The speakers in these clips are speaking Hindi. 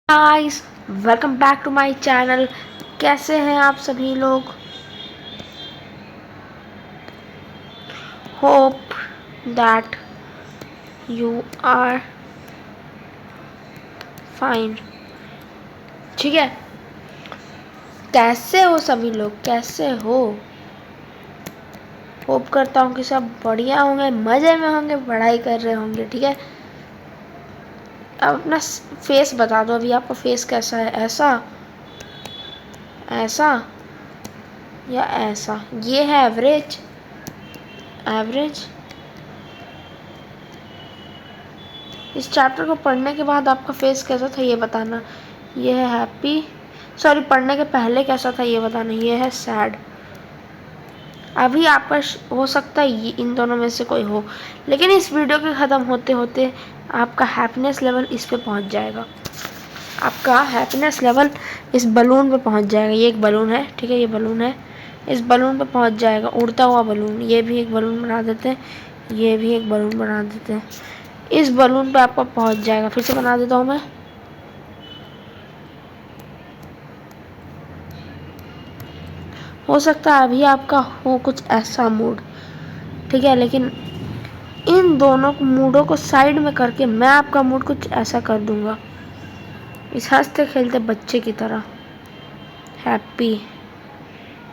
Guys, welcome back to my channel. कैसे हैं आप सभी लोग? Hope that you are fine. ठीक है, कैसे हो सभी लोग? कैसे हो? होप करता हूँ कि सब बढ़िया होंगे, मज़े में होंगे, पढ़ाई कर रहे होंगे। ठीक है, अब अपना फेस बता दो। अभी आपका फेस कैसा है? ऐसा, ऐसा या ऐसा? ये है एवरेज। एवरेज। इस चैप्टर को पढ़ने के बाद आपका फेस कैसा था ये बताना। ये है हैप्पी, सॉरी, पढ़ने के पहले कैसा था ये बताना। ये है सैड। अभी आपका हो सकता है ये इन दोनों में से कोई हो, लेकिन इस वीडियो के ख़त्म होते होते आपका हैप्पीनेस लेवल इस पे पहुंच जाएगा। आपका हैप्पीनेस लेवल इस बलून पे पहुंच जाएगा। ये एक बलून है, ठीक है, ये बलून है, इस बलून पे पहुंच जाएगा। उड़ता हुआ बलून। ये भी एक बलून बना देते हैं, ये भी एक बलून बना देते हैं। इस बलून पे आपका पहुंच जाएगा। फिर से बना देता हूँ मैं। हो सकता है अभी आपका हो कुछ ऐसा मूड, ठीक है, लेकिन इन दोनों मूडों को साइड में करके मैं आपका मूड कुछ ऐसा कर दूंगा, इस हंसते खेलते बच्चे की तरह। हैप्पी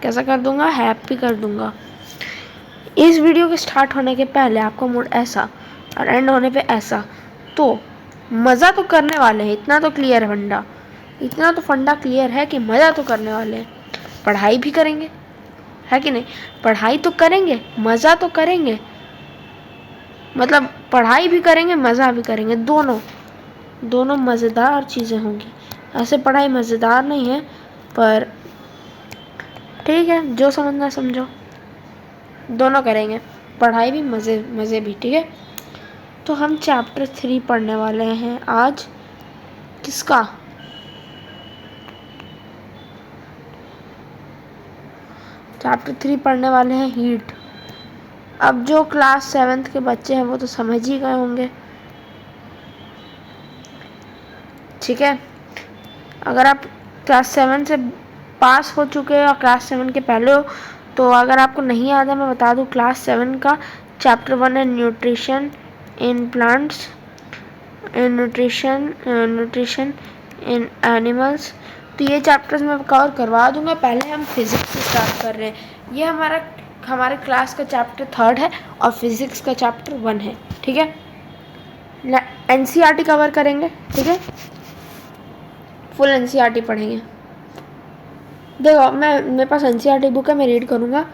कैसा कर दूंगा? हैप्पी कर दूंगा। इस वीडियो के स्टार्ट होने के पहले आपका मूड ऐसा और एंड होने पे ऐसा। तो मज़ा तो करने वाले हैं, इतना तो क्लियर है फंडा। इतना तो फंडा क्लियर है कि मज़ा तो करने वाले हैं। पढ़ाई भी करेंगे, है कि नहीं? पढ़ाई तो करेंगे, मज़ा तो करेंगे। मतलब पढ़ाई भी करेंगे, मज़ा भी करेंगे। दोनों मज़ेदार चीज़ें होंगी। ऐसे पढ़ाई मज़ेदार नहीं है, पर ठीक है, जो समझना समझो। दोनों करेंगे, पढ़ाई भी, मज़े भी। ठीक है, तो हम चैप्टर 3 पढ़ने वाले हैं आज। किसका? चैप्टर 3 पढ़ने वाले हैं हीट। अब जो क्लास 7th के बच्चे हैं वो तो समझ ही गए होंगे। ठीक है, अगर आप क्लास 7 से पास हो चुके हो और क्लास 7 के पहले हो, तो अगर आपको नहीं याद है मैं बता दूं, क्लास 7 का चैप्टर 1 है nutrition in plants, nutrition in animals. तो ये चैप्टर्स मैं कवर करवा दूंगा। पहले हम फिज़िक्स से स्टार्ट कर रहे हैं। ये हमारे क्लास का चैप्टर 3 है और फिज़िक्स का चैप्टर 1 है। ठीक है, NCERT कवर करेंगे। ठीक है, फुल NCERT पढ़ेंगे। देखो, मेरे पास NCERT बुक है, मैं रीड करूँगा।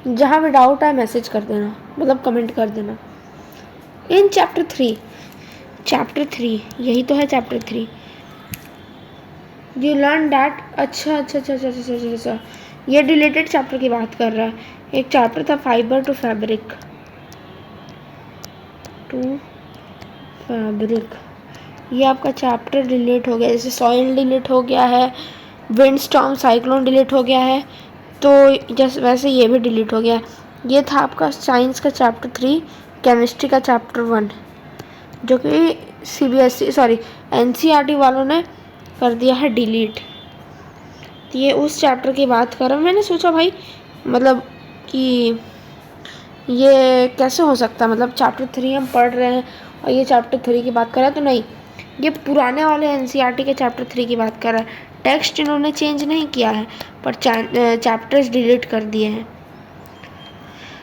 जहाँ भी डाउट आए मैसेज कर देना, मतलब कमेंट कर देना। इन चैप्टर 3 यही तो है चैप्टर 3। You learn that. अच्छा, ये रिलेटेड चैप्टर की बात कर रहा है। एक चैप्टर था फाइबर टू फैब्रिक। ये आपका चैप्टर डिलीट हो गया। जैसे सॉइल डिलीट हो गया है, विंड स्टॉर्म साइक्लोन डिलीट हो गया है, तो जैसे वैसे ये भी डिलीट हो गया। ये था आपका साइंस का चैप्टर 3, केमिस्ट्री का चैप्टर 1, जो कि NCERT वालों ने कर दिया है डिलीट। तो ये उस चैप्टर की बात कर रहा हूँ। मैंने सोचा भाई, मतलब कि ये कैसे हो सकता है, मतलब चैप्टर 3 हम पढ़ रहे हैं और ये चैप्टर 3 की बात कर रहा है। तो नहीं, ये पुराने वाले NCERT के चैप्टर 3 की बात कर रहा है। टेक्स्ट इन्होंने चेंज नहीं किया है, पर चैप्टर्स डिलीट कर दिए हैं।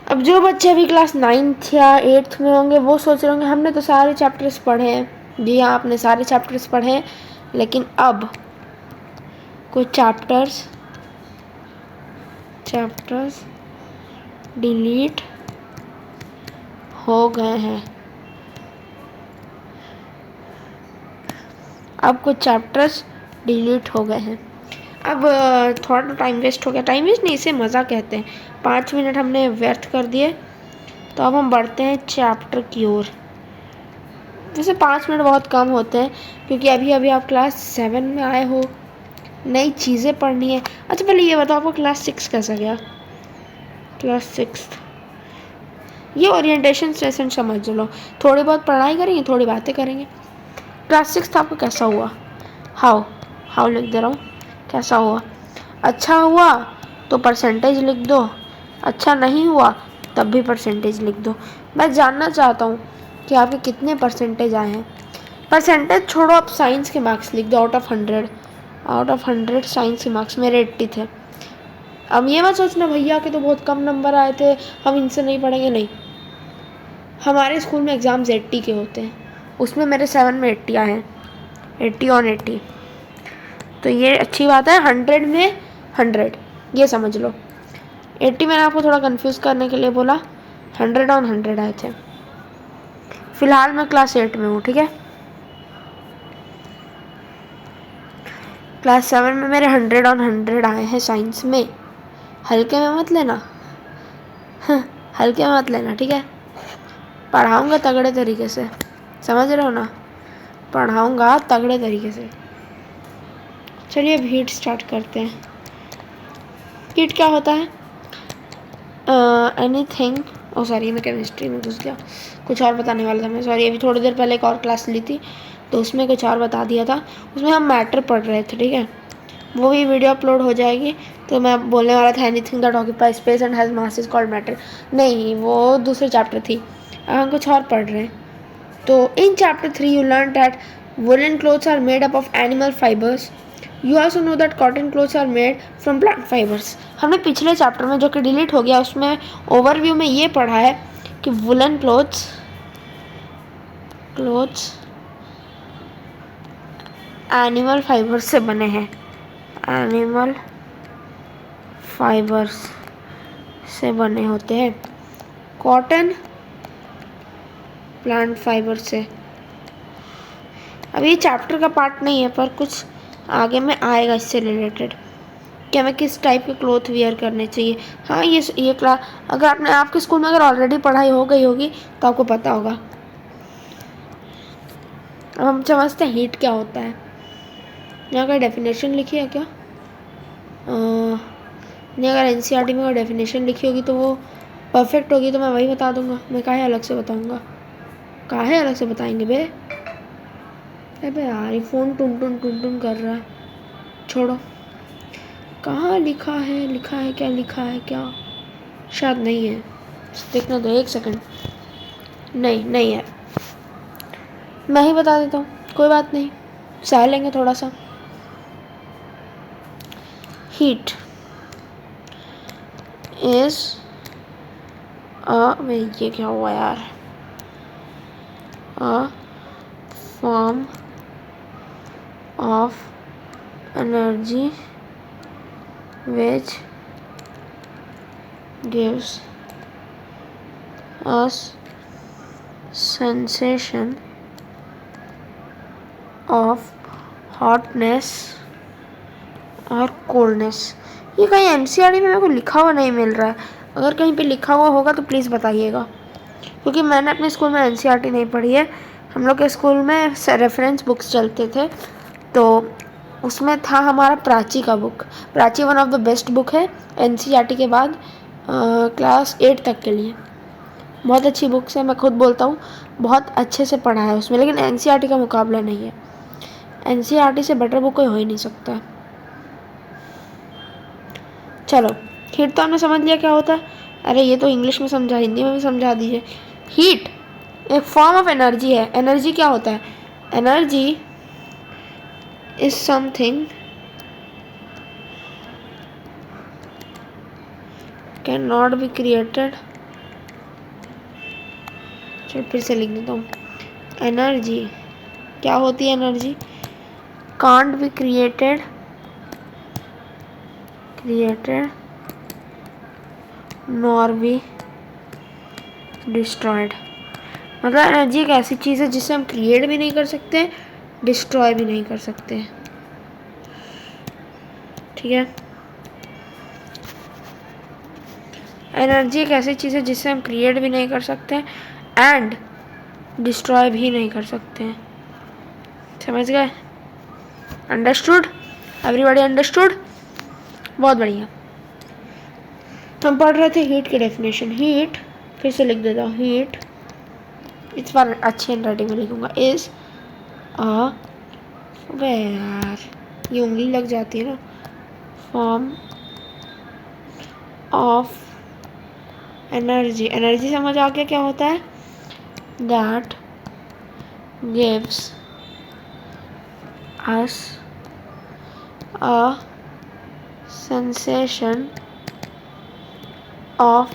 अब जो बच्चे अभी क्लास 9th या 8th में होंगे वो सोच रहे होंगे हमने तो सारे चैप्टर्स पढ़े हैं। जी हाँ, आपने सारे चैप्टर्स पढ़े हैं, लेकिन अब कुछ चैप्टर्स डिलीट हो गए हैं। अब कुछ चैप्टर्स डिलीट हो गए हैं। अब थोड़ा टाइम वेस्ट हो गया। टाइम वेस्ट नहीं, इसे मज़ा कहते हैं। 5 मिनट हमने व्यर्थ कर दिए। तो अब हम बढ़ते हैं चैप्टर की ओर। वैसे 5 मिनट बहुत कम होते हैं, क्योंकि अभी अभी आप क्लास 7 में आए हो, नई चीज़ें पढ़नी है। अच्छा, पहले ये बताओ आपको क्लास 6 कैसा गया? क्लास 6 ये ओरिएंटेशन सेशन समझ लो। थोड़ी बहुत पढ़ाई करेंगे, थोड़ी बातें करेंगे। क्लास 6 आपको कैसा हुआ? हाउ हाउ लिख दे रहा हूँ, कैसा हुआ। अच्छा हुआ तो परसेंटेज लिख दो, अच्छा नहीं हुआ तब भी परसेंटेज लिख दो। मैं जानना चाहता हूँ कि आपके कितने परसेंटेज आए हैं। परसेंटेज छोड़ो, आप साइंस के मार्क्स लिख दो। Out of 100, out of 100 science के मार्क्स मेरे 80 थे। अब ये मत सोचना भैया के तो बहुत कम नंबर आए थे, हम इनसे नहीं पढ़ेंगे, नहीं। हमारे स्कूल में एग्ज़ाम्स 80 के होते हैं, उसमें मेरे 7 में 80 आए हैं, 80 ऑन 80। तो ये अच्छी बात है। 100 में 100 ये समझ लो। 80 मैंने आपको थोड़ा कंफ्यूज करने के लिए बोला, 100 ऑन 100 आए थे। फिलहाल मैं क्लास 8 में हूँ, ठीक है। क्लास 7 में मेरे 100 ऑन 100 आए हैं साइंस में। हल्के में मत लेना, हल्के में मत लेना, ठीक है। पढ़ाऊँगा तगड़े तरीके से, समझ रहे हो ना, पढ़ाऊँगा तगड़े तरीके से। चलिए अब हीट स्टार्ट करते हैं। हीट क्या होता है? एनीथिंग, ओ सॉरी मैं केमिस्ट्री में घुस गया, कुछ और बताने वाला था मैं, सॉरी। अभी थोड़ी देर पहले एक और क्लास ली थी तो उसमें कुछ और बता दिया था। उसमें हम मैटर पढ़ रहे थे, ठीक है। वो भी वीडियो अपलोड हो जाएगी। तो मैं बोलने वाला था anything that occupies space and has mass is called matter, नहीं वो दूसरे चैप्टर थी। अब हम कुछ और पढ़ रहे हैं। तो in chapter 3 you learn that woollen clothes are made up of animal fibres. You also know that cotton clothes are made from plant fibres. हमने पिछले चैप्टर में, जो कि डिलीट हो गया, उसमें ओवरव्यू में ये पढ़ा है कि वुलन क्लोथ्स एनिमल फाइबर्स से बने हैं, एनिमल फाइबर्स से बने होते हैं, कॉटन प्लांट फाइबर से। अब ये चैप्टर का पार्ट नहीं है पर कुछ आगे में आएगा इससे रिलेटेड कि हमें किस टाइप के क्लोथ वियर करने चाहिए। हाँ ये क्लास अगर आपके स्कूल में अगर ऑलरेडी पढ़ाई हो गई होगी तो आपको पता होगा। अब हम समझते हैं हीट क्या होता है। यहाँ का डेफिनेशन लिखी है क्या? नहीं, अगर एनसीईआरटी में कोई डेफिनेशन लिखी होगी तो वो परफेक्ट होगी तो मैं वही बता दूंगा। मैं काहे अलग से बताऊंगा, काहे अलग से बताएंगे बे। अबे यार ये फ़ोन टुन टुन कर रहा है, छोड़ो। कहाँ लिखा है क्या, लिखा है क्या? शायद नहीं है, देखना दो, 1 सेकंड। नहीं है, मैं ही बता देता हूँ, कोई बात नहीं, सह लेंगे थोड़ा सा। हीट इज ये क्या हुआ यार, a form of energy which gives us sensation of hotness और coldness। ये कहीं एनसीईआरटी में मेरे को लिखा हुआ नहीं मिल रहा है, अगर कहीं पे लिखा हुआ होगा तो प्लीज़ बताइएगा, क्योंकि मैंने अपने स्कूल में एनसीईआरटी नहीं पढ़ी है। हम लोग के स्कूल में रेफरेंस बुक्स चलते थे, तो उसमें था हमारा प्राची का book. Prachi one of the best book है एनसीईआरटी के बाद क्लास 8 तक के लिए। बहुत अच्छी बुक्स है, मैं खुद बोलता हूँ, बहुत अच्छे से पढ़ा है उसमें, लेकिन एनसीईआरटी का मुकाबला नहीं है। एनसीईआरटी से बेटर बुक कोई हो ही नहीं सकता। चलो हीट तो हमने समझ लिया क्या होता है। अरे ये तो इंग्लिश में समझा, हिंदी में भी समझा दीजिए। हीट एक फॉर्म ऑफ एनर्जी है। एनर्जी क्या होता है? Energy is something can not be created. चलो फिर से लिख देता हूँ। एनर्जी क्या होती है? Energy can't be created nor be destroyed. मतलब एनर्जी एक ऐसी चीज़ है जिसे हम क्रिएट भी नहीं कर सकते, डिस्ट्रॉय भी नहीं कर सकते, ठीक है। एनर्जी एक ऐसी चीज़ है जिसे हम क्रिएट भी नहीं कर सकते एंड डिस्ट्रॉय भी नहीं कर सकते। समझ गए? अंडरस्टूड? Everybody understood? बहुत बढ़िया। हम पढ़ रहे थे हीट की डेफिनेशन। हीट फिर से लिख देता हूँ। हीट इस बार अच्छी हैंडराइटिंग में लिखूंगा। इज अ अबे यार, ये उंगली लग जाती है ना। फॉर्म ऑफ एनर्जी, एनर्जी समझ आ गया क्या होता है? That gives us a sensation of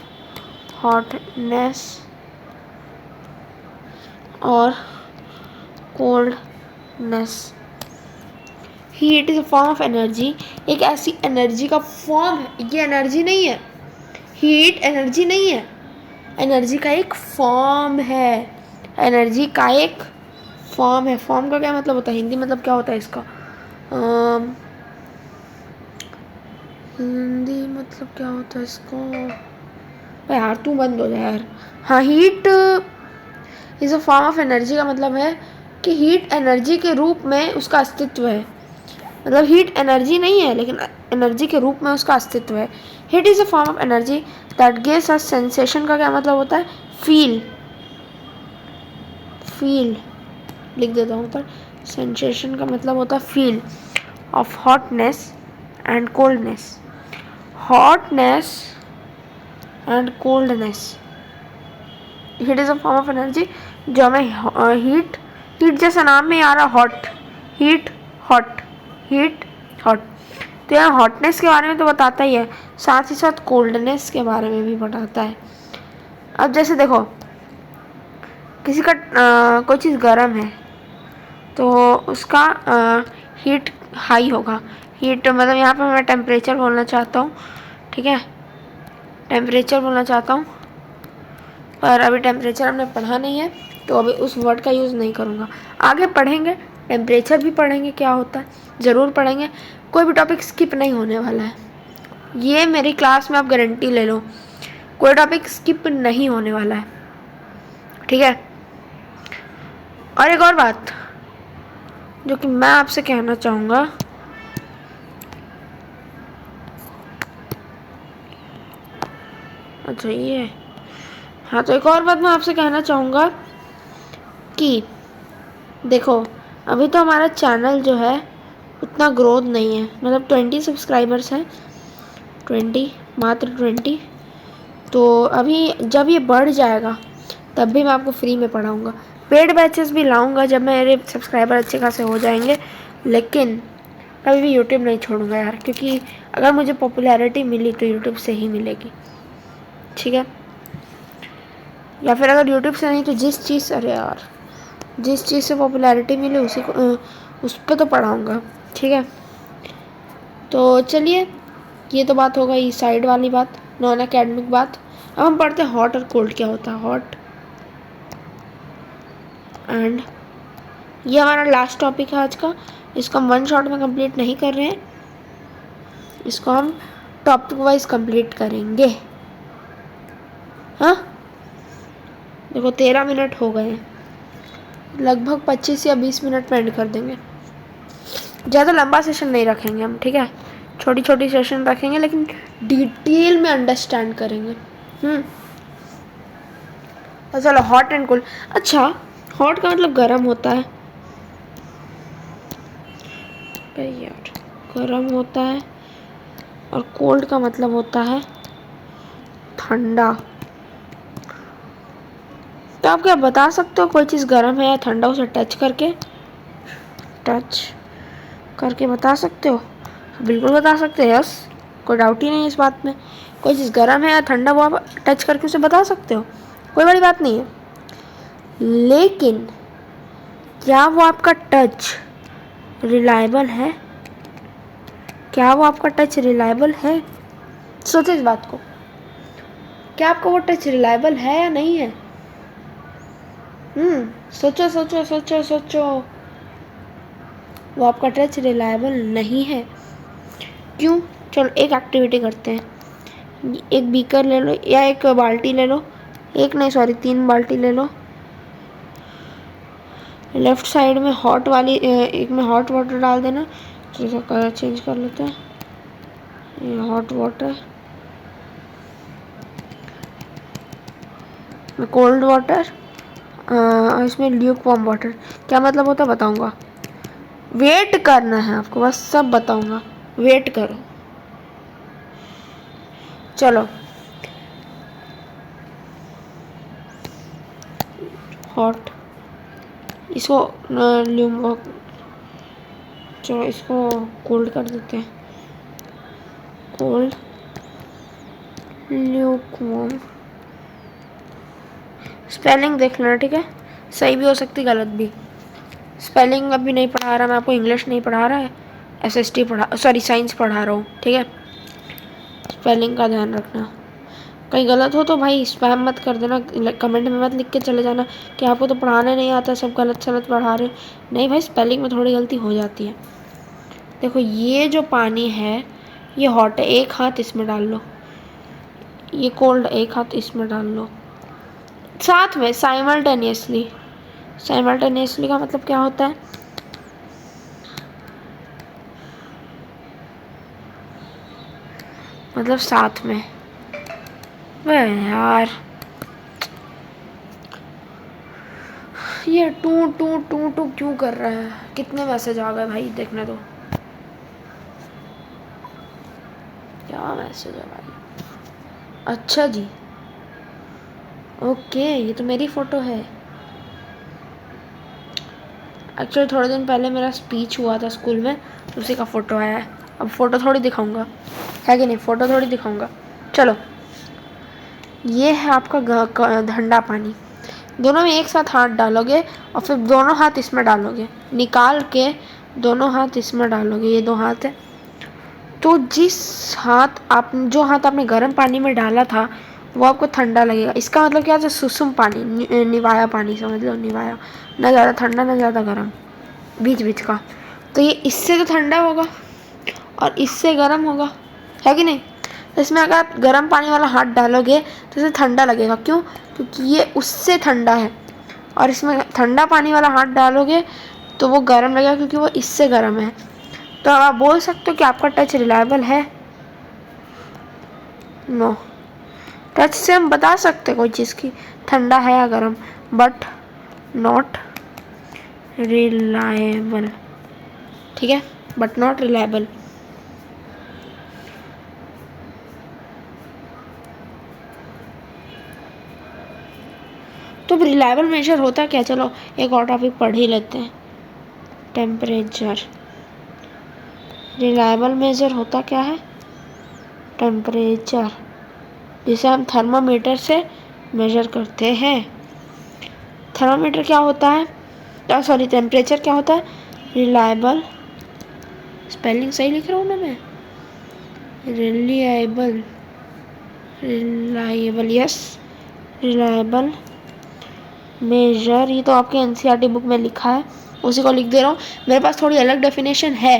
hotness और coldness। Heat is a form of energy, एक ऐसी एनर्जी का फॉर्म है, ये एनर्जी नहीं है। हीट एनर्जी नहीं है, एनर्जी का एक फॉर्म है। एनर्जी का एक फॉर्म है। फॉर्म का क्या मतलब होता है? हिंदी मतलब क्या होता है इसका? हिंदी मतलब क्या होता है इसको? यार तू बंद हो जा यार। हाँ, heat is a form of energy का मतलब है कि हीट एनर्जी के रूप में उसका अस्तित्व है। मतलब हीट एनर्जी नहीं है लेकिन एनर्जी के रूप में उसका अस्तित्व है। Heat is a form of energy that gives us sensation का क्या मतलब होता है? फील, फील लिख देता हूँ ऊपर। सेंसेशन का मतलब होता है feel of hotness and coldness. Hotness and coldness. Heat is a form of energy जो हमें हीट, हीट जैसा नाम में आ रहा, hot, heat hot, heat hot, तो यहाँ हॉटनेस के बारे में तो बताता ही है, साथ ही साथ कोल्डनेस के बारे में भी बताता है। अब जैसे देखो, किसी का कोई चीज़ गर्म है तो उसका हीट हाई होगा। हीट मतलब यहाँ पर मैं टेम्परेचर बोलना चाहता हूँ, ठीक है, टेम्परेचर बोलना चाहता हूँ, पर अभी टेम्परेचर हमने पढ़ा नहीं है तो अभी उस वर्ड का यूज़ नहीं करूँगा। आगे पढ़ेंगे, टेम्परेचर भी पढ़ेंगे क्या होता है, ज़रूर पढ़ेंगे। कोई भी टॉपिक स्किप नहीं होने वाला है, ये मेरी क्लास में आप गारंटी ले लो, कोई टॉपिक स्किप नहीं होने वाला है, ठीक है। और एक और बात जो कि मैं आपसे कहना चाहूँगा, अच्छा ये, हाँ तो एक और बात मैं आपसे कहना चाहूँगा कि देखो, अभी तो हमारा चैनल जो है उतना ग्रोथ नहीं है, मतलब 20 सब्सक्राइबर्स हैं, 20, मात्र 20। तो अभी जब ये बढ़ जाएगा तब भी मैं आपको फ्री में पढ़ाऊँगा। पेड बैचेस भी लाऊँगा जब मेरे सब्सक्राइबर अच्छे खासे हो जाएंगे, लेकिन कभी भी यूट्यूब नहीं छोड़ूंगा यार, क्योंकि अगर मुझे पॉपुलैरिटी मिली तो यूट्यूब से ही मिलेगी, ठीक है। या फिर अगर यूट्यूब से नहीं तो जिस चीज़, अरे यार, जिस चीज़ से पॉपुलैरिटी मिले उसी को उस पर तो पढ़ाऊँगा, ठीक है। तो चलिए, ये तो बात हो गई साइड वाली बात, नॉन एकेडमिक बात। अब हम पढ़ते हैं हॉट और कोल्ड क्या होता है। हॉट एंड, ये हमारा लास्ट टॉपिक है आज का, इसको हम वन शॉट में कंप्लीट नहीं कर रहे हैं, इसको हम टॉपिक वाइज कंप्लीट करेंगे। हाँ देखो 13 मिनट हो गए हैं, लगभग 25 या 20 मिनट में एंड कर देंगे। ज़्यादा लंबा सेशन नहीं रखेंगे हम, ठीक है, छोटी छोटी सेशन रखेंगे लेकिन डिटेल में अंडरस्टैंड करेंगे। तो चलो, हॉट एंड कोल्ड। अच्छा, हॉट का मतलब गर्म होता है यार, गर्म होता है, और कोल्ड का मतलब होता है ठंडा। तो आप क्या बता सकते हो कोई चीज़ गर्म है या ठंडा, उसे टच करके बता सकते हो? बिल्कुल बता सकते हैं, यस, कोई डाउट ही नहीं है इस बात में। कोई चीज़ गर्म है या ठंडा वो आप टच करके उसे बता सकते हो, कोई बड़ी बात नहीं है। लेकिन क्या वो आपका टच रिलायबल है? क्या वो आपका टच रिलायबल है? सोचो इस बात को, क्या आपका वो टच रिलायबल है या नहीं है? सोचो सोचो सोचो सोचो, वो आपका टच रिलायबल नहीं है। क्यों? चलो एक एक्टिविटी करते हैं, एक बीकर ले लो या एक बाल्टी ले लो, एक नहीं सॉरी 3 बाल्टी ले लो। लेफ्ट साइड में हॉट वाली, एक में हॉट वाटर डाल देना। चलो कलर चेंज कर लेते हैं, ये हॉट वाटर, कोल्ड वाटर, इसमें ल्यूक वार्म वाटर। क्या मतलब होता है बताऊंगा। वेट करना है आपको, बस सब बताऊंगा, वेट करो। चलो हॉट, इसको चलो इसको कोल्ड कर देते हैं, कोल्ड ल्यूकवार्म। स्पेलिंग देख लेना, ठीक है, सही भी हो सकती गलत भी। स्पेलिंग अभी नहीं पढ़ा रहा मैं आपको, इंग्लिश नहीं पढ़ा रहा है, एसएसटी पढ़ा, सॉरी साइंस पढ़ा रहा हूँ, ठीक है। स्पेलिंग का ध्यान रखना, कहीं गलत हो तो भाई स्पैम मत कर देना, कमेंट में मत लिख के चले जाना कि आपको तो पढ़ाने नहीं आता, सब गलत सलत पढ़ा रहे। नहीं भाई, स्पेलिंग में थोड़ी गलती हो जाती है। देखो ये जो पानी है ये हॉट है, एक हाथ इसमें डाल लो, ये कोल्ड, एक हाथ इसमें डाल लो, साथ में साइमल्टेनियसली। साइमल्टेनियसली का मतलब क्या होता है, मतलब साथ में। वह यार ये टू टू टू टू क्यों कर रहा है, कितने मैसेज आ गए भाई, देखने दो क्या मैसेज है भाई। अच्छा जी, ओके, ये तो मेरी फ़ोटो है। एक्चुअली थोड़े दिन पहले मेरा स्पीच हुआ था स्कूल में, उसी का फ़ोटो आया है। अब फ़ोटो थोड़ी दिखाऊंगा, है कि नहीं, फ़ोटो थोड़ी दिखाऊंगा। चलो ये है आपका ठंडा पानी, दोनों में एक साथ हाथ डालोगे और फिर दोनों हाथ इसमें डालोगे, निकाल के दोनों हाथ इसमें डालोगे, ये दो हाथ है। तो जो हाथ आपने गर्म पानी में डाला था वो आपको ठंडा लगेगा। इसका मतलब क्या है, सुसुम पानी, निवाया पानी समझ लो, निवाया, ना ज़्यादा ठंडा ना ज़्यादा गर्म, बीच बीच का। तो ये इससे तो ठंडा होगा और इससे गर्म होगा, है कि नहीं। तो इसमें अगर आप गर्म पानी वाला हाथ डालोगे तो इसे ठंडा लगेगा, क्यों, क्योंकि ये उससे ठंडा है। और इसमें ठंडा पानी वाला हाथ डालोगे तो वो गर्म लगेगा, क्योंकि वो इससे गर्म है। तो आप बोल सकते हो कि आपका टच रिलायबल है। नो, टच से हम बता सकते हैं कोई चीज़ की ठंडा है या गर्म, बट नॉट रिलायबल, ठीक है, बट नॉट रिलायबल। तो रिलायबल मेजर होता क्या, चलो एक और टॉपिक पढ़ ही लेते हैं, टेम्परेचर। रिलायबल मेजर होता क्या है, टेम्परेचर, जिसे हम थर्मामीटर से मेजर करते हैं। थर्मामीटर क्या होता है, सॉरी टेम्परेचर क्या होता है, रिलायबल, स्पेलिंग सही लिख रहा हूँ ना मैं, reliable, reliable, yes, reliable measure. ये तो आपके एनसीईआरटी बुक में लिखा है, उसी को लिख दे रहा हूँ। मेरे पास थोड़ी अलग डेफिनेशन है,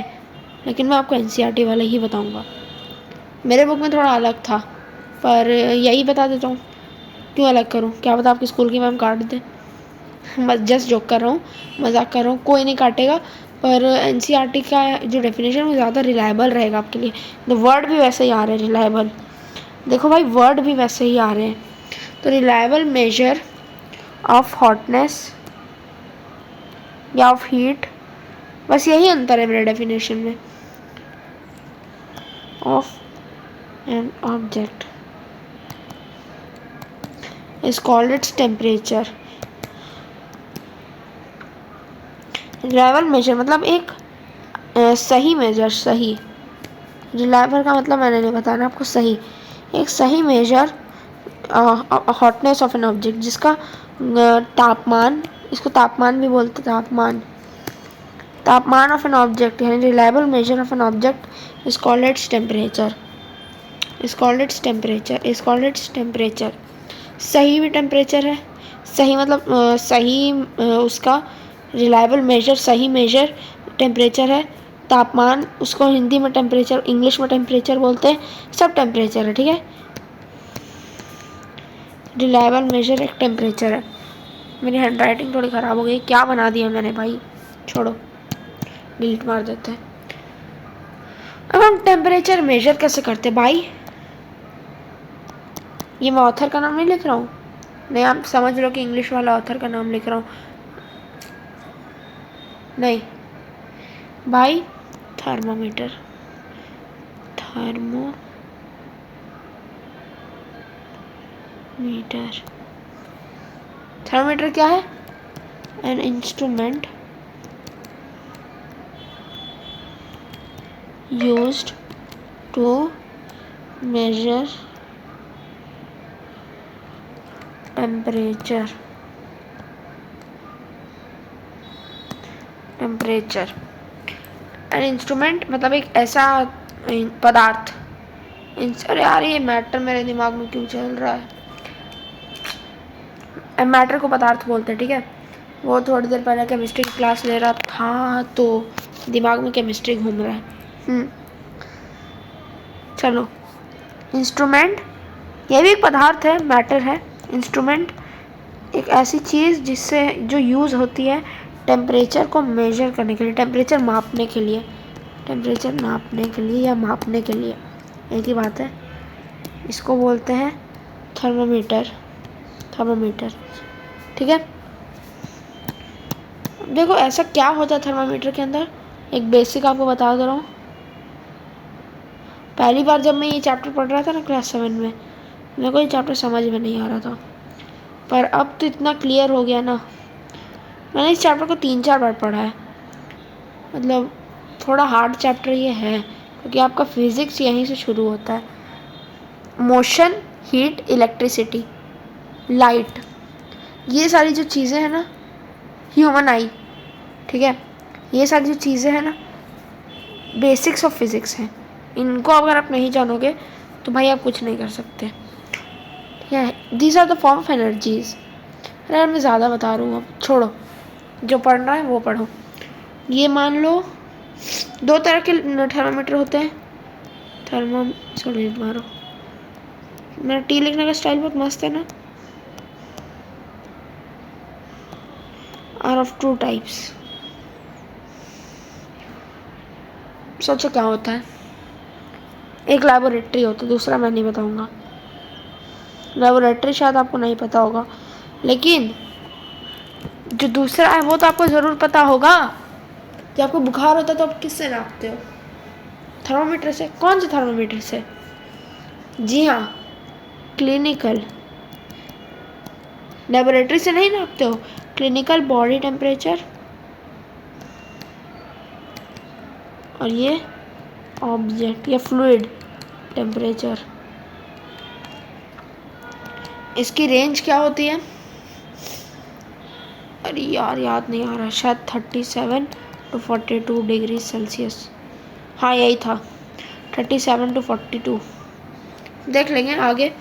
लेकिन मैं आपको एनसीईआरटी वाला ही बताऊँगा, मेरे बुक में थोड़ा अलग था, पर यही बता देता हूँ। क्यों अलग करूँ, क्या पता आपकी स्कूल की मैम काट दें। बस जस्ट जोक कर रहा हूँ, मजाक कर रहा हूँ, कोई नहीं काटेगा। पर एनसीईआरटी का जो डेफिनेशन है वो ज़्यादा रिलायबल रहेगा आपके लिए। तो वर्ड भी वैसे ही आ रहे हैं, रिलायबल, देखो भाई वर्ड भी वैसे ही आ रहे हैं। तो रिलायबल मेजर ऑफ हॉटनेस या ऑफ हीट, बस यही अंतर है मेरे डेफिनेशन में, of an object is called its temperature. Reliable measure मतलब एक सही मेजर, सही, रिलायबल का मतलब मैंने नहीं बताना आपको, सही, एक सही measure hotness of an object, जिसका तापमान, इसको तापमान भी बोलते हैं, तापमान, तापमान ऑफ एन ऑब्जेक्ट, यानी reliable measure of an object is called its temperature, is called its temperature, is called its temperature. सही भी टेम्परेचर है, सही मतलब सही उसका रिलायबल मेजर, सही मेजर टेम्परेचर है। तापमान, उसको हिंदी में टेम्परेचर, इंग्लिश में टेम्परेचर बोलते हैं, सब टेम्परेचर है, ठीक है। रिलायबल मेजर एक टेम्परेचर है। मेरी हैंड राइटिंग थोड़ी ख़राब हो गई, क्या बना दिया मैंने भाई, छोड़ो डिलीट मार देते हैं। अब हम टेम्परेचर मेजर कैसे करते भाई, ये मैं ऑथर का नाम नहीं लिख रहा हूँ, नहीं आप समझ लो कि इंग्लिश वाला ऑथर का नाम लिख रहा हूँ, नहीं बाई थर्मामीटर। थर्मोमीटर, थर्मामीटर क्या है? An instrument used to measure temperature. An instrument मतलब एक ऐसा पदार्थ। अरे यार ये मैटर मेरे दिमाग में क्यों चल रहा है? मैटर को पदार्थ बोलते हैं, ठीक है। वो थोड़ी देर पहले केमिस्ट्री की क्लास ले रहा था तो दिमाग में केमिस्ट्री घूम रहा है। चलो, इंस्ट्रूमेंट ये भी एक पदार्थ है, मैटर है। इंस्ट्रूमेंट एक ऐसी चीज़ जिससे जो यूज़ होती है टेम्परेचर को मेजर करने के लिए, टेम्परेचर मापने के लिए, टेम्परेचर नापने के लिए या मापने के लिए, एक ही बात है। इसको बोलते हैं थर्मामीटर। थर्मामीटर, ठीक है। देखो ऐसा क्या होता है थर्मामीटर के अंदर, एक बेसिक आपको बता दे रहा हूँ। पहली बार जब मैं ये चैप्टर पढ़ रहा था ना क्लास 7 में, मेरे को ये चैप्टर समझ में नहीं आ रहा था, पर अब तो इतना क्लियर हो गया ना। मैंने इस चैप्टर को 3-4 बार पढ़ा है, मतलब थोड़ा हार्ड चैप्टर ये है क्योंकि आपका फिज़िक्स यहीं से शुरू होता है। मोशन, हीट, इलेक्ट्रिसिटी, लाइट, ये सारी जो चीज़ें हैं ना, ह्यूमन आई, ठीक है, ये सारी जो चीज़ें हैं ना बेसिक्स ऑफ फिज़िक्स हैं। इनको अगर आप नहीं जानोगे तो भाई आप कुछ नहीं कर सकते, ठीक है। These are the form of energies. अरे मैं ज़्यादा बता रहा हूँ, अब छोड़ो, जो पढ़ना है वो पढ़ो। ये मान लो 2 तरह के थर्मामीटर होते हैं। सॉरी मारो, मेरा टी लिखने का स्टाइल बहुत मस्त है ना। Are of 2 types. सोचो क्या होता है। एक लैबोरेटरी होता है, दूसरा मैं नहीं बताऊंगा। लैबोरेटरी शायद आपको नहीं पता होगा, लेकिन जो दूसरा है वो तो आपको ज़रूर पता होगा। जब आपको बुखार होता है तो आप किससे नापते हो? थर्मामीटर से। कौन से थर्मामीटर से? जी हाँ, क्लिनिकल। लैबोरेटरी से नहीं नापते हो, क्लिनिकल बॉडी टेम्परेचर। और ये ऑब्जेक्ट या फ्लूइड टेम्परेचर। इसकी रेंज क्या होती है? अरे यार याद नहीं आ रहा, शायद 37 to 42 डिग्री सेल्सियस। हाँ यही था, 37 to 42। देख लेंगे आगे,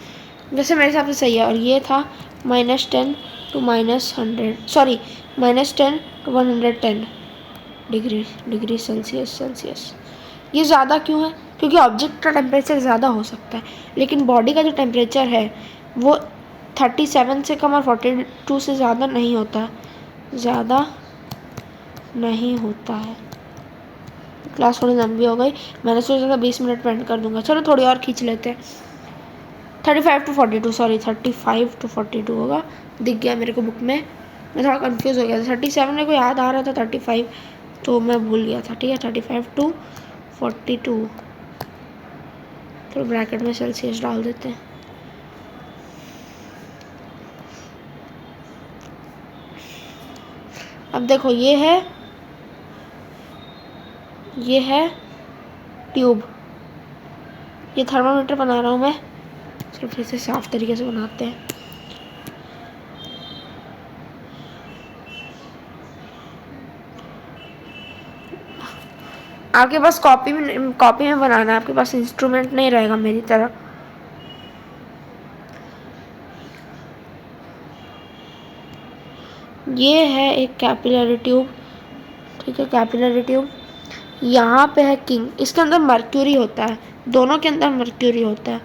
वैसे मेरे हिसाब से सही है। और ये था -10 to -100, sorry -10 to 110 degree Celsius. ये ज़्यादा क्यों है? क्योंकि ऑब्जेक्ट का टेम्परेचर ज़्यादा हो सकता है, लेकिन बॉडी का जो टेम्परेचर है वो 37 से कम और 42 से ज़्यादा नहीं होता, है। क्लास थोड़ी लंबी हो गई, मैंने सोचा था 20 मिनट में एंड कर दूंगा। चलो थोड़ी और खींच लेते हैं। 35 to 42, सॉरी 35 to 42 होगा, दिख गया मेरे को बुक में। मैं थोड़ा कंफ्यूज हो गया था, 37 मेरे को याद आ रहा था, 35 तो मैं भूल गया था, ठीक है। 35 to 42, तो ब्रैकेट में सेल्सियस डाल देते हैं। अब देखो ये है ट्यूब। ये थर्मामीटर बना रहा हूँ मैं, चलो फिर से साफ तरीके से बनाते हैं। आपके पास कॉपी में बनाना है, आपके पास इंस्ट्रूमेंट नहीं रहेगा मेरी तरह। ये है एक कैपिलरी ट्यूब, ठीक है, कैपिलरी ट्यूब। यहाँ पे है किंग, इसके अंदर मर्क्यूरी होता है, दोनों के अंदर मर्क्यूरी होता है।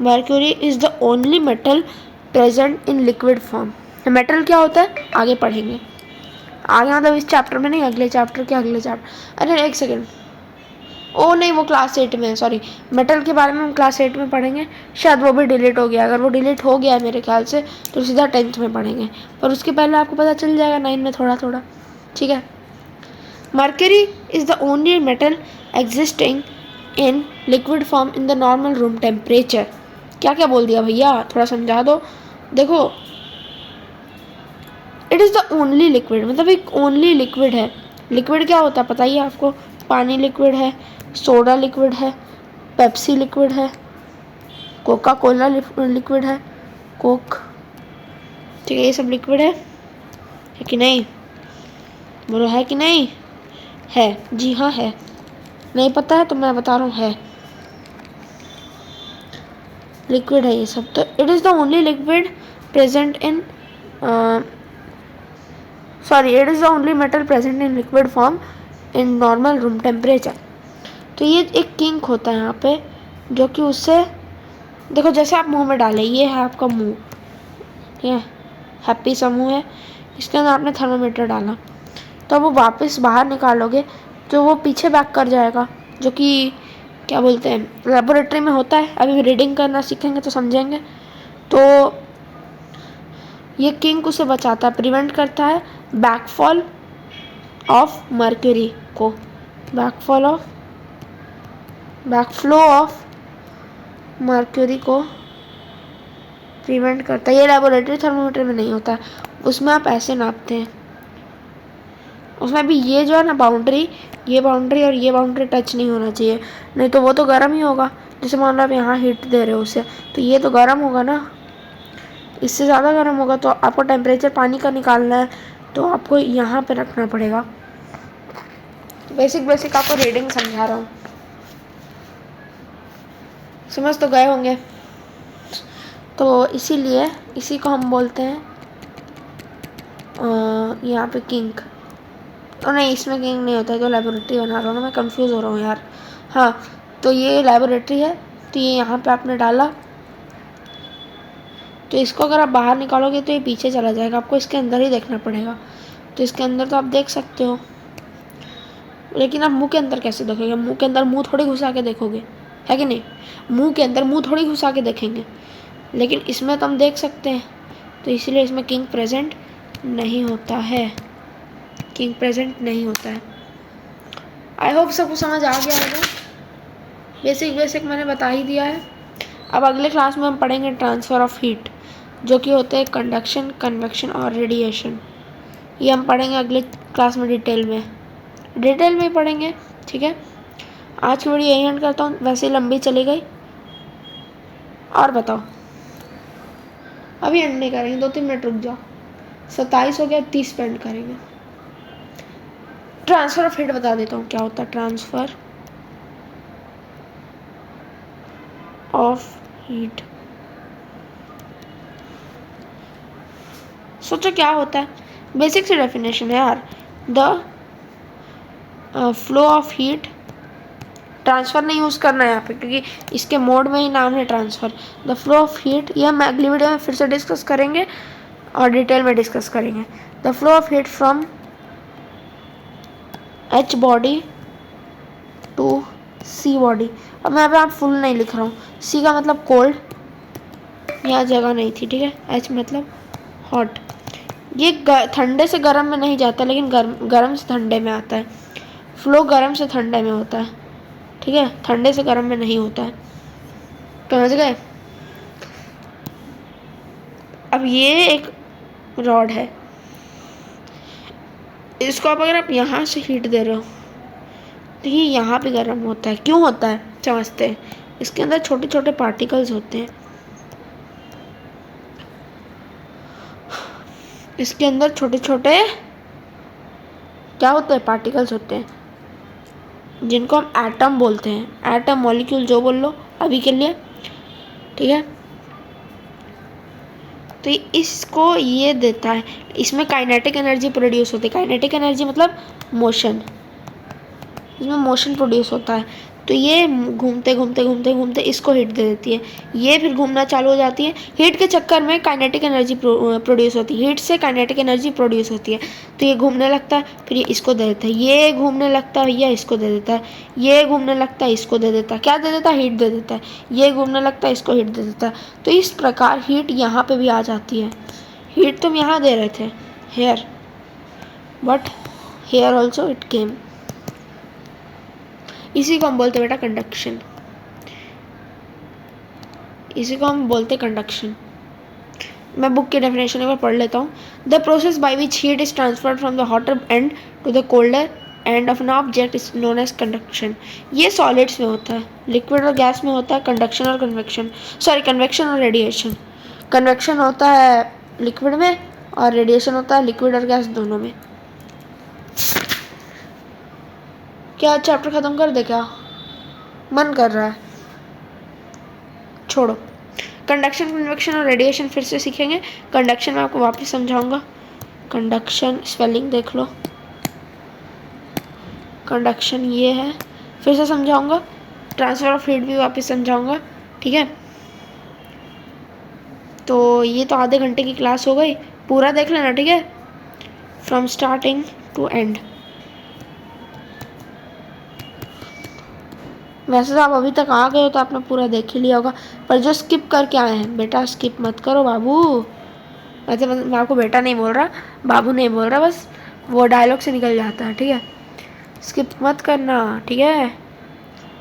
Mercury is the only metal present in liquid form. Metal क्या होता है आगे पढ़ेंगे, आगे मतलब इस चैप्टर में नहीं, अगले चैप्टर। अरे एक सेकेंड, ओ नहीं वो क्लास 8 में है, सॉरी। मेटल के बारे में हम क्लास 8 में पढ़ेंगे, शायद वो भी डिलीट हो गया। अगर वो डिलीट हो गया मेरे ख्याल से तो सीधा 10th में पढ़ेंगे, पर उसके पहले आपको पता चल जाएगा 9 में थोड़ा थोड़ा, ठीक है। Mercury is the only metal existing in liquid form in the normal room temperature. क्या क्या बोल दिया भैया, थोड़ा समझा दो। देखो, it is the only liquid, मतलब एक ओनली लिक्विड है। लिक्विड क्या होता है पता ही है आपको, पानी लिक्विड है, सोडा लिक्विड है, पेप्सी लिक्विड है, कोका कोला लिक्विड है, कोक, ठीक है, ये सब लिक्विड है कि नहीं? बोलो है कि नहीं? है, जी हाँ है। नहीं पता है तो मैं बता रहा हूँ, है, लिक्विड है ये सब। तो it is the only liquid present in it is the only metal present in liquid form in normal room temperature. तो ये एक किंक होता है यहाँ पे, जो कि उससे, देखो जैसे आप मुंह में डालें, ये है आपका मुंह, ठीक है, हैप्पी सा मुंह है, इसके अंदर आपने थर्मोमीटर डाला, तो वो वापस बाहर निकालोगे तो वो पीछे बैक कर जाएगा, जो कि क्या बोलते हैं लेबोरेटरी में होता है। अभी रीडिंग करना सीखेंगे तो समझेंगे। तो ये किंक उसे बचाता है, प्रिवेंट करता है बैकफॉल ऑफ मर्क्यूरी को, बैकफ्लो ऑफ मर्क्यूरी को प्रिवेंट करता है। ये लेबोरेटरी थर्मोमीटर में नहीं होता है, उसमें आप ऐसे नापते हैं, उसमें भी ये जो है ना बाउंड्री, ये बाउंड्री और ये बाउंड्री टच नहीं होना चाहिए, नहीं तो वो तो गर्म ही होगा। जैसे मान लो आप यहाँ हीट दे रहे हो उसे, तो ये तो गर्म होगा ना, इससे ज़्यादा गर्म होगा। तो आपको टेम्परेचर पानी का निकालना है तो आपको यहाँ पे रखना पड़ेगा। बेसिक आपको रीडिंग समझा रहा हूँ, समझ तो गए होंगे। तो इसीलिए इसी को हम बोलते हैं यहाँ पे किंक। तो नहीं, इसमें किंक नहीं होता है, तो लेबोरेटरी बना रहा हूँ ना मैं, कंफ्यूज हो रहा हूँ यार। हाँ, तो ये लेबोरेटरी है, तो ये यहाँ पे आपने डाला, तो इसको अगर आप बाहर निकालोगे तो ये पीछे चला जाएगा, आपको इसके अंदर ही देखना पड़ेगा। तो इसके अंदर तो आप देख सकते हो, लेकिन आप मुंह के अंदर कैसे देखोगे? मुंह के अंदर मुंह थोड़ी घुसा के देखोगे, है कि नहीं? मुंह के अंदर मुंह थोड़ी घुसा के देखेंगे, लेकिन इसमें तो हम देख सकते हैं। तो इसीलिए इसमें किंक प्रेजेंट नहीं होता है, किंक प्रेजेंट नहीं होता है। आई होप सबको समझ आ गया होगा। बेसिक मैंने बता ही दिया है। अब अगले क्लास में हम पढ़ेंगे ट्रांसफ़र ऑफ हीट, जो कि होते हैं कंडक्शन, कन्वेक्शन और रेडिएशन। ये हम पढ़ेंगे अगले क्लास में डिटेल में पढ़ेंगे, ठीक है। आज की वीडियो यही एंड करता हूँ, वैसे लंबी चली गई। और बताओ, अभी एंड नहीं करेंगे, 2-3 मिनट रुक जाओ। 27 हो गया, 30 पे एंड करेंगे। ट्रांसफ़र ऑफ हीट बता देता हूँ क्या होता है। ट्रांसफ़र ऑफ हीट, सोचो क्या होता है। बेसिक सी डेफिनेशन है यार, the flow of heat, transfer नहीं यूज़ करना है यहाँ पे, क्योंकि इसके मोड में ही नाम है transfer. The flow of heat, ये हम अगली वीडियो में फिर से डिस्कस करेंगे और डिटेल में डिस्कस करेंगे। The flow of heat from H body to C body. अब मैं यहाँ पे आप फुल नहीं लिख रहा हूँ, सी का मतलब कोल्ड, यहाँ जगह नहीं थी, ठीक है। एच मतलब हॉट, ये ठंडे से गर्म में नहीं जाता, लेकिन गर्म से ठंडे में आता है। फ्लो गर्म से ठंडे में होता है, ठीक है, ठंडे से गर्म में नहीं होता है। समझ गए? अब ये एक रॉड है, इसको अब अगर आप यहाँ से हीट दे रहे हो तो ये यहाँ पे गर्म होता है। क्यों होता है समझते हैं। इसके अंदर छोटे छोटे पार्टिकल्स होते हैं, इसके अंदर छोटे छोटे क्या होते हैं, पार्टिकल्स होते हैं, जिनको हम एटम बोलते हैं। एटम, मॉलिक्यूल, जो बोल लो अभी के लिए, ठीक है। तो इसको ये देता है, इसमें काइनेटिक एनर्जी प्रोड्यूस होती है। काइनेटिक एनर्जी मतलब मोशन, इसमें मोशन प्रोड्यूस होता है। तो ये घूमते घूमते घूमते घूमते इसको हीट दे देती है, ये फिर घूमना चालू हो जाती है। हीट के चक्कर में काइनेटिक एनर्जी प्रोड्यूस होती है, हीट से काइनेटिक एनर्जी प्रोड्यूस होती है। तो ये घूमने लगता है, फिर ये इसको दे देता है, ये घूमने लगता है, या इसको दे देता है, ये घूमने लगता है, इसको दे देता है। क्या दे देता है? हीट दे देता है। ये घूमने लगता है, इसको हीट दे देता है। तो इस प्रकार हीट यहाँ पर भी आ जाती है। हीट तुम यहाँ दे रहे थे here, but here also it came. इसी को हम बोलते बेटा कंडक्शन, इसी को हम बोलते कंडक्शन। मैं बुक की डेफिनेशन एक बार पढ़ लेता हूँ। The process by which heat is transferred from the hotter end to the colder end of an object is known as conduction. ये सॉलिड्स में होता है, लिक्विड और गैस में होता है कंडक्शन और कन्वेक्शन, सॉरी कन्वेक्शन और रेडिएशन। कन्वेक्शन होता है लिक्विड में और रेडिएशन होता है लिक्विड और गैस दोनों में। क्या चैप्टर खत्म कर दे, क्या मन कर रहा है? छोड़ो, कंडक्शन कन्वेक्शन और रेडिएशन फिर से सीखेंगे। कंडक्शन में आपको वापस समझाऊंगा, कंडक्शन स्पेलिंग देख लो, कंडक्शन ये है, फिर से समझाऊंगा। ट्रांसफर ऑफ हीट भी वापस समझाऊंगा, ठीक है। तो ये तो आधे घंटे की क्लास हो गई, पूरा देख लेना, ठीक है, फ्रॉम स्टार्टिंग टू एंड। वैसे तो आप अभी तक आ गए हो तो आपने पूरा देख ही लिया होगा, पर जो स्किप करके आए हैं बेटा स्किप मत करो बाबू। वैसे मैं आपको बेटा नहीं बोल रहा, बाबू नहीं बोल रहा, बस वो डायलॉग से निकल जाता है, ठीक है। स्किप मत करना, ठीक है,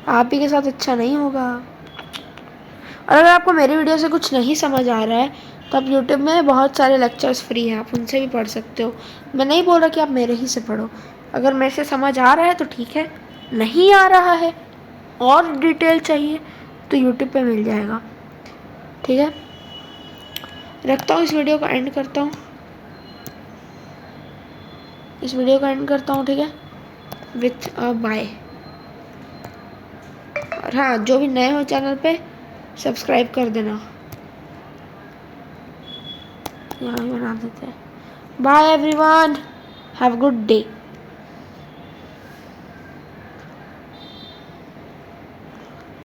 आप ही के साथ अच्छा नहीं होगा। और अगर आपको मेरी वीडियो से कुछ नहीं समझ आ रहा है तो आप यूट्यूब में बहुत सारे लेक्चर्स फ्री हैं, आप उनसे भी पढ़ सकते हो। मैं नहीं बोल रहा कि आप मेरे ही से पढ़ो, अगर मेरे से समझ आ रहा है तो ठीक है, नहीं आ रहा है और डिटेल चाहिए तो यूट्यूब पे मिल जाएगा, ठीक है। रखता हूँ, इस वीडियो को एंड करता हूँ, इस वीडियो को एंड करता हूँ, ठीक है, विथ अ बाय। और हाँ, जो भी नए हो चैनल पे सब्सक्राइब कर देना, यहाँ भी बना देते हैं। Bye everyone, have a good day.